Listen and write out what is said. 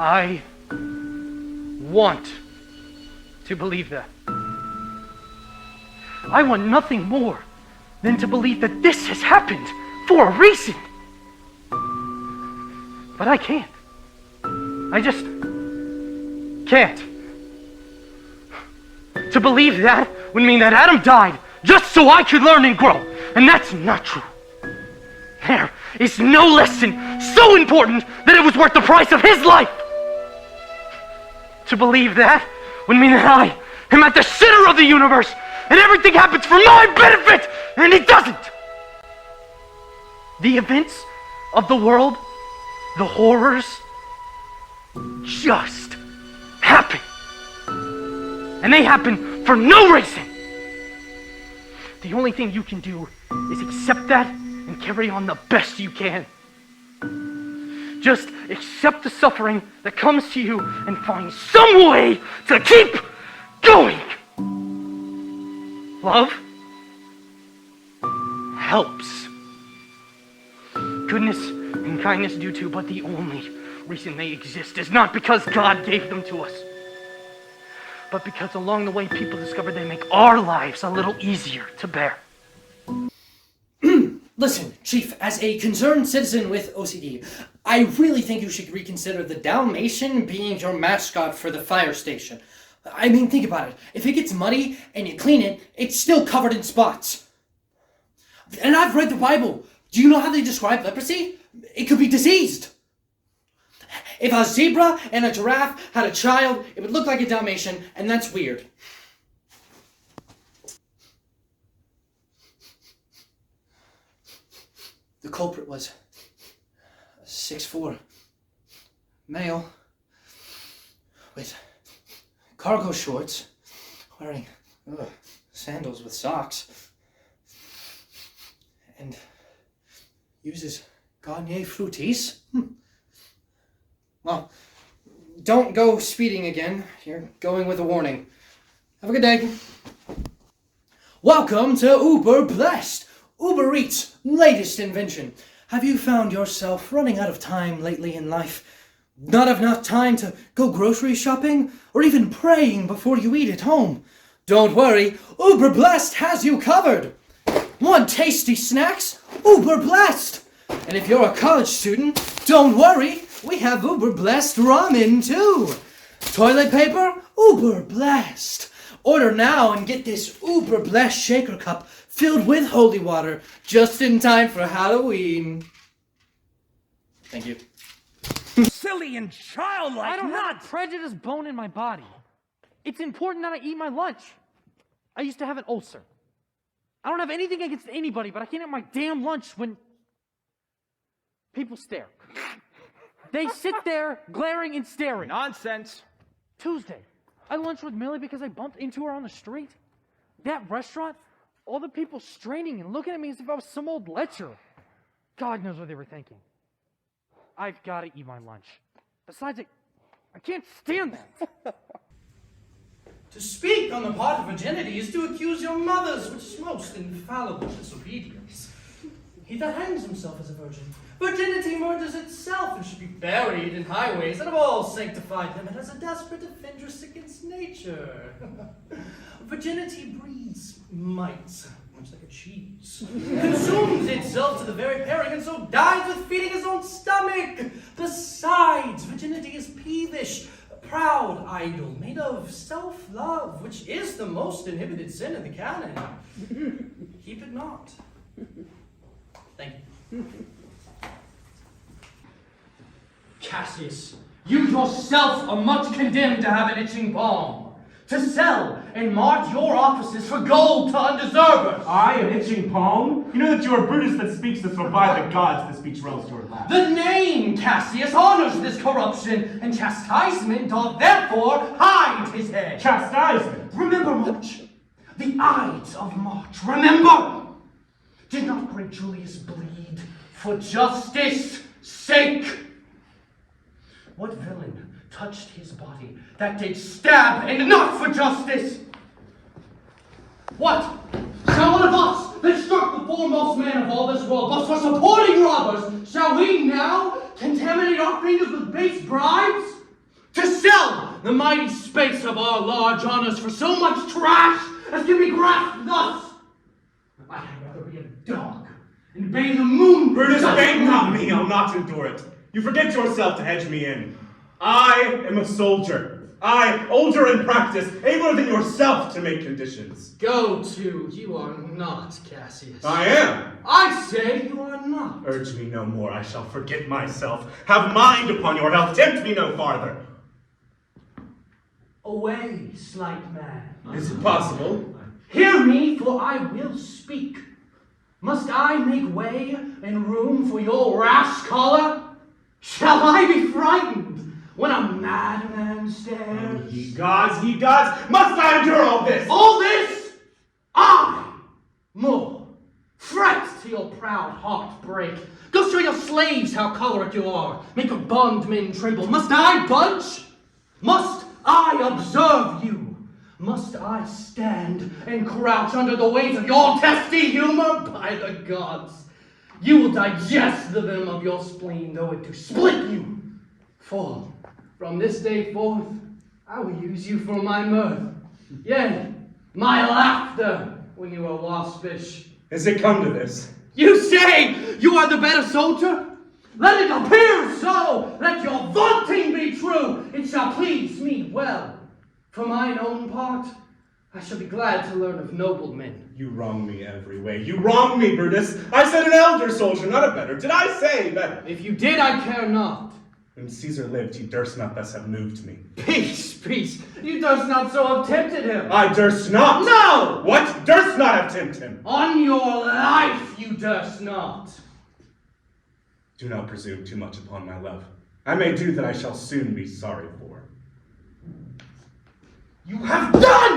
I want to believe that. I want nothing more than to believe that this has happened for a reason. But I can't. I just can't. To believe that would mean that Adam died just so I could learn and grow. And that's not true. There is no lesson so important that it was worth the price of his life. To believe that would mean that I am at the center of the universe and everything happens for my benefit, and it doesn't. The events of the world, the horrors, just happen. And they happen for no reason. The only thing you can do is accept that and carry on the best you can. Just accept the suffering that comes to you and find some way to keep going. Love helps. Goodness and kindness do too, but the only reason they exist is not because God gave them to us, but because along the way people discovered they make our lives a little easier to bear. Listen, Chief, as a concerned citizen with OCD, I really think you should reconsider the Dalmatian being your mascot for the fire station. I mean, think about it. If it gets muddy and you clean it, it's still covered in spots. And I've read the Bible. Do you know how they describe leprosy? It could be diseased. If a zebra and a giraffe had a child, it would look like a Dalmatian, and that's weird. The culprit was 6'4", male, with cargo shorts, wearing sandals with socks, and uses Garnier Fruities. Well, don't go speeding again. You're going with a warning. Have a good day. Welcome to Uber Blessed, Uber Eats' latest invention. Have you found yourself running out of time lately in life? Not enough time to go grocery shopping or even praying before you eat at home? Don't worry, Uber Blessed has you covered. Want tasty snacks? Uber Blessed. And if you're a college student, don't worry, we have Uber Blessed ramen too. Toilet paper? Uber Blessed. Order now and get this Uber Blessed shaker cup filled with holy water just in time for Halloween. Thank you. Silly and childlike. I don't have a prejudiced bone in my body. It's important that I eat my lunch. I used to have an ulcer. I don't have anything against anybody, but I can't have my damn lunch when people stare. They sit there glaring and staring. Nonsense. Tuesday, I lunched with Millie because I bumped into her on the street. That restaurant, all the people straining and looking at me as if I was some old lecher. God knows what they were thinking. I've got to eat my lunch. Besides, I can't stand that. To speak on the part of virginity is to accuse your mothers, which is most infallible disobedience. He that hangs himself as a virgin. Virginity murders itself and should be buried in highways that have all sanctified them and as a desperate defendress against nature. Virginity breeds mites, much like a cheese. Consumes itself to the very pairing and so dies with feeding his own stomach. Besides, virginity is peevish, proud idol, made of self-love, which is the most inhibited sin in the canon. Keep it not. Thank you. Cassius, you yourself are much condemned to have an itching palm, to sell and mart your offices for gold to undeservers. I, an itching palm? You know that you are Brutus that speaks this, or by the gods the speech rolls your lap. The name Cassius honors this corruption, and chastisement doth therefore hide his head. Chastisement? Remember March, the Ides of March, remember! Did not great Julius bleed for justice' sake? What villain touched his body that did stab and not for justice? What? Shall one of us that struck the foremost man of all this world, but for supporting robbers, shall we now contaminate our fingers with base bribes? the mighty space of our large honors for so much trash as can be grasped thus. I had rather be a dog and bathe the moon. Brutus, beg not me, I'll not endure it. You forget yourself to hedge me in. I am a soldier. I, older in practice, abler than yourself to make conditions. Go to, you are not, Cassius. I am. I say you are not. Urge me no more, I shall forget myself. Have mind upon your health, tempt me no farther. Away, slight man. Is it possible? Hear me, for I will speak. Must I make way and room for your rash choler? Shall I be frightened when a madman stares? Ye gods, must I endure all this? All this? I, more. Fret till your proud heart break. Go show your slaves how choleric you are. Make your bondmen tremble. Must I budge? Must I observe you? Must I stand and crouch under the weight of your testy humor? By the gods, you will digest the venom of your spleen, though it do split you. For from this day forth, I will use you for my mirth. Yea, my laughter when you are waspish. Has it come to this? You say you are the better soldier? Let it appear so. Let your vaunting be true. It shall please me well. For mine own part, I shall be glad to learn of noblemen. You wrong me every way. You wrong me, Brutus. I said an elder soldier, not a better. Did I say better? If you did, I care not. When Caesar lived, he durst not thus have moved me. Peace, peace. You durst not so have tempted him. I durst not. No! What? Durst not have tempted him. On your life, you durst not. Do not presume too much upon my love. I may do that I shall soon be sorry for. You have done